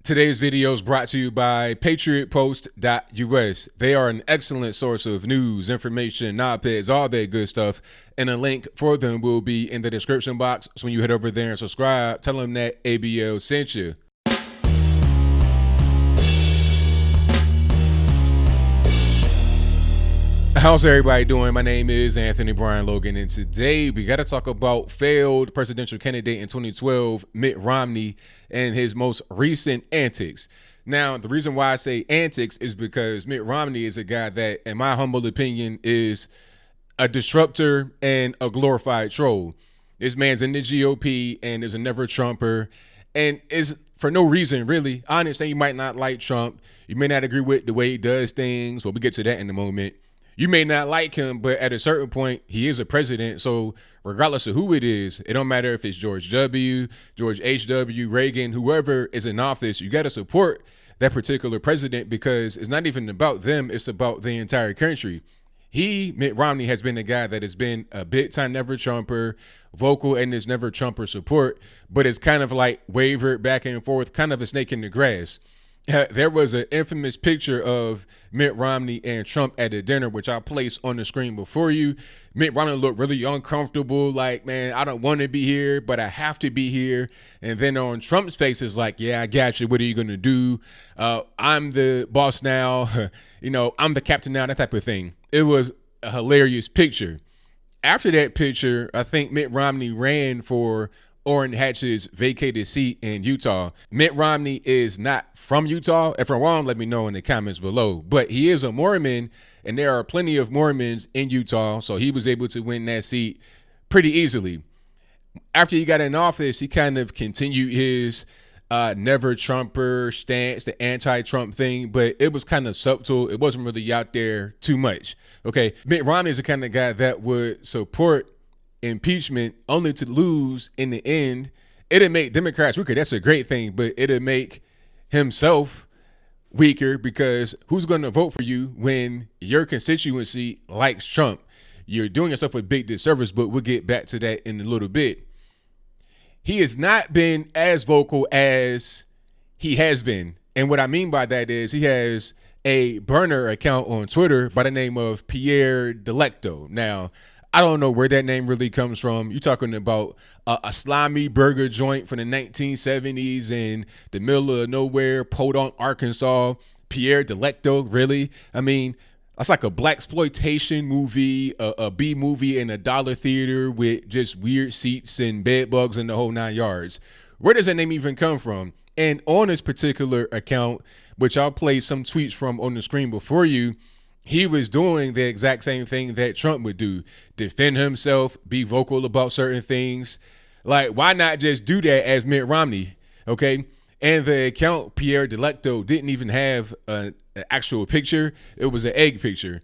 Today's video is brought to you by PatriotPost.us. They are an excellent source of news, information, op-eds, all that good stuff. And a link for them will be in the description box. So when you head over there and subscribe, tell them that ABL sent you. How's everybody doing? My name is Anthony Brian Logan, and today we got to talk about failed presidential candidate in 2012, Mitt Romney, and his most recent antics. Now, the reason why I say antics is because Mitt Romney is a guy that, in my humble opinion, is a disruptor and a glorified troll. This man's in the GOP and is a never Trumper, and is for no reason, really. I understand you might not like Trump. You may not agree with the way he does things. Well, we get to that in a moment. You may not like him, but at a certain point, he is a president. So regardless of who it is, it don't matter if it's George W., George H.W., Reagan, whoever is in office, you got to support that particular president because it's not even about them. It's about the entire country. Mitt Romney, has been a guy that has been a big time never Trumper, vocal in his never Trumper support, but it's kind of like wavered back and forth, kind of a snake in the grass. There was an infamous picture of Mitt Romney and Trump at a dinner, which I'll place on the screen before you. Mitt Romney looked really uncomfortable, like, man, I don't want to be here, but I have to be here. And then on Trump's face is like, yeah, I got you. What are you going to do? I'm the boss now. I'm the captain now, that type of thing. It was a hilarious picture. After that picture, I think Mitt Romney ran for Orrin Hatch's vacated seat in Utah. Mitt Romney is not from Utah. If I'm wrong, let me know in the comments below. But he is a Mormon, and there are plenty of Mormons in Utah, so he was able to win that seat pretty easily. After he got in office, he kind of continued his never Trumper stance, the anti-Trump thing, but it was kind of subtle. It wasn't really out there too much. Okay, Mitt Romney is the kind of guy that would support impeachment only to lose in the end. It'll make Democrats weaker. That's a great thing, but it'll make himself weaker because who's going to vote for you when your constituency likes Trump? You're doing yourself a big disservice, but we'll get back to that in a little bit. He has not been as vocal as he has been. And what I mean by that is he has a burner account on Twitter by the name of Pierre Delecto. Now, I don't know where that name really comes from. You're talking about a slimy burger joint from the 1970s in the middle of nowhere, Podunk, Arkansas. Pierre Delecto, really? I mean, that's like a blaxploitation movie, a B movie in a dollar theater with just weird seats and bed bugs and the whole 9 yards. Where does that name even come from? And on this particular account, which I'll play some tweets from on the screen before you, he was doing the exact same thing that Trump would do. Defend himself, be vocal about certain things. Like, why not just do that as Mitt Romney, okay? And the account, Pierre Delecto, didn't even have an actual picture. It was an egg picture.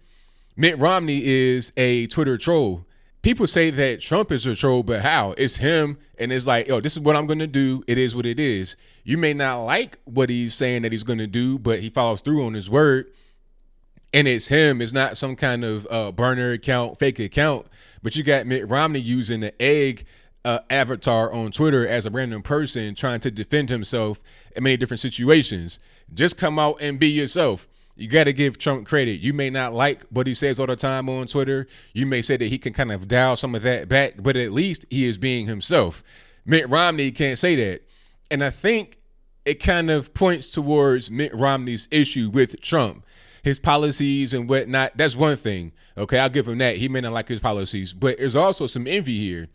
Mitt Romney is a Twitter troll. People say that Trump is a troll, but how? It's him, and it's like, oh, this is what I'm going to do. It is what it is. You may not like what he's saying that he's going to do, but he follows through on his word. And it's him. It's not some kind of burner account, fake account. But you got Mitt Romney using the egg avatar on Twitter as a random person trying to defend himself in many different situations. Just come out and be yourself. You got to give Trump credit. You may not like what he says all the time on Twitter. You may say that he can kind of dial some of that back, but at least he is being himself. Mitt Romney can't say that. And I think it kind of points towards Mitt Romney's issue with Trump. His policies and whatnot, that's one thing. Okay, I'll give him that. He may not like his policies, but there's also some envy here.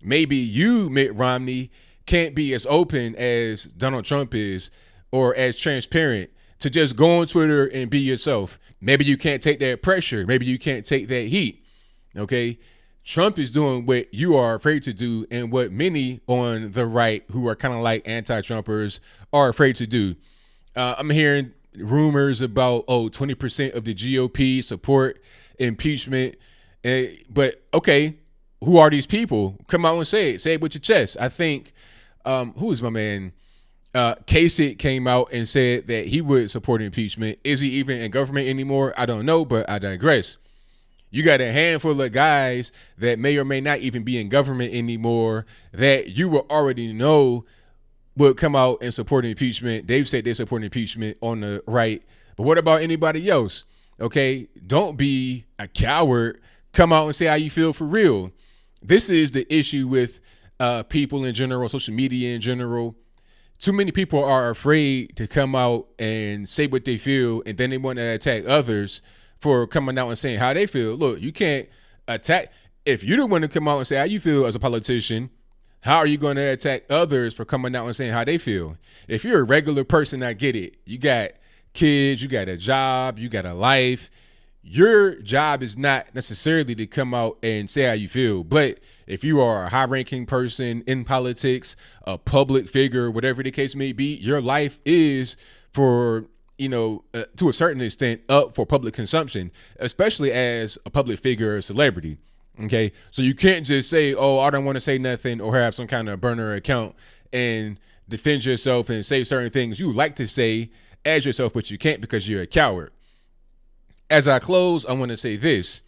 Maybe you, Mitt Romney, can't be as open as Donald Trump is or as transparent to just go on Twitter and be yourself. Maybe you can't take that pressure. Maybe you can't take that heat. Okay, Trump is doing what you are afraid to do and what many on the right who are kind of like anti-Trumpers are afraid to do. I'm hearing rumors about 20% of the GOP support impeachment, but okay, who are these people? Come out and say it with your chest. I think who is my man Kasich came out and said that he would support impeachment. Is he even in government anymore? I don't know, but I digress. You got a handful of guys that may or may not even be in government anymore that you will already know would come out and support impeachment. They've said they support impeachment on the right. But what about anybody else? Okay, don't be a coward. Come out and say how you feel for real. This is the issue with people in general, social media in general. Too many people are afraid to come out and say what they feel, and then they want to attack others for coming out and saying how they feel. Look, you can't attack. If you don't want to come out and say how you feel as a politician, how are you going to attack others for coming out and saying how they feel? If you're a regular person, I get it. You got kids, you got a job, you got a life. Your job is not necessarily to come out and say how you feel. But if you are a high-ranking person in politics, a public figure, whatever the case may be, your life is for, to a certain extent, up for public consumption, especially as a public figure or a celebrity. Okay, so you can't just say, oh, I don't want to say nothing, or have some kind of burner account and defend yourself and say certain things you like to say as yourself, but you can't because you're a coward. As I close, I want to say this.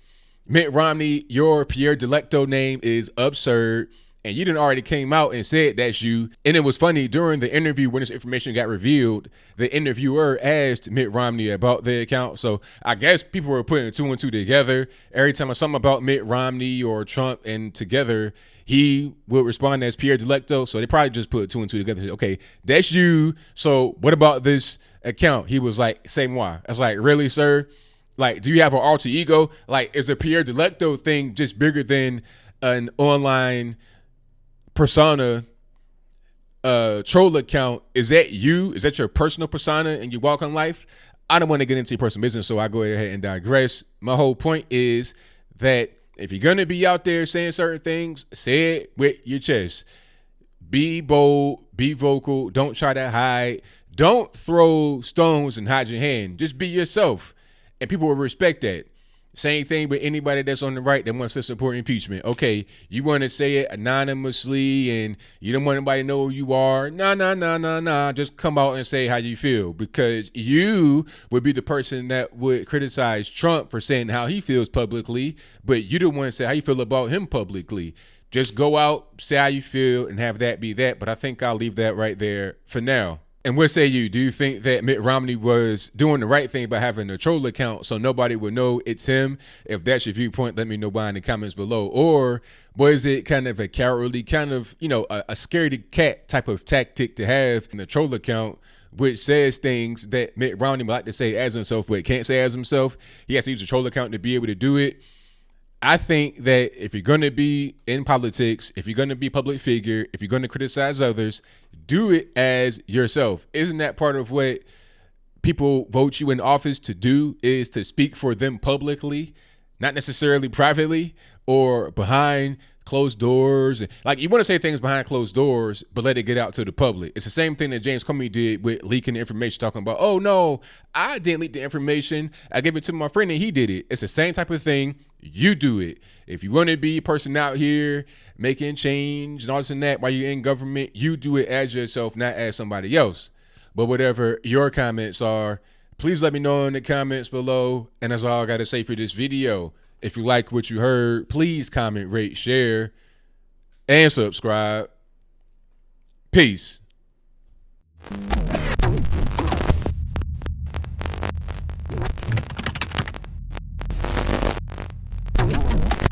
Mitt Romney, your Pierre Delecto name is absurd, and you done already came out and said that's you. And it was funny, during the interview when this information got revealed, the interviewer asked Mitt Romney about the account. So I guess people were putting two and two together. Every time something about Mitt Romney or Trump and together, he would respond as Pierre Delecto. So they probably just put two and two together. Okay, that's you. So what about this account? He was like, say moi. I was like, really, sir? Like, do you have an alter ego? Like, is the Pierre Delecto thing just bigger than an online persona troll account? Is that you? Is that your personal persona and you walk on life? I don't want to get into your personal business, so I go ahead and digress. My whole point is that if you're going to be out there saying certain things, say it with your chest. Be bold, be vocal. Don't try to hide. Don't throw stones and hide your hand. Just be yourself. And people will respect that. Same thing with anybody that's on the right that wants to support impeachment. Okay, you want to say it anonymously and you don't want anybody to know who you are. Nah. Just come out and say how you feel, because you would be the person that would criticize Trump for saying how he feels publicly, but you don't want to say how you feel about him publicly. Just go out, say how you feel, and have that be that. But I think I'll leave that right there for now. And what say you? Do you think that Mitt Romney was doing the right thing by having a troll account so nobody would know it's him? If that's your viewpoint, let me know by in the comments below. Or was it kind of a cowardly, kind of, a scaredy cat type of tactic to have in the troll account, which says things that Mitt Romney would like to say as himself, but can't say as himself? He has to use a troll account to be able to do it. I think that if you're going to be in politics, if you're going to be a public figure, if you're going to criticize others, do it as yourself. Isn't that part of what people vote you in office to do, is to speak for them publicly, not necessarily privately or behind closed doors? Like, you want to say things behind closed doors, but let it get out to the public. It's the same thing that James Comey did with leaking the information, talking about, oh no, I didn't leak the information, I gave it to my friend and he did it. It's the same type of thing. You do it. If you want to be a person out here making change and all this and that while you're in government, you do it as yourself, not as somebody else. But whatever your comments are, please let me know in the comments below. And that's all I got to say for this video. If you like what you heard, please comment, rate, share, and subscribe. Peace.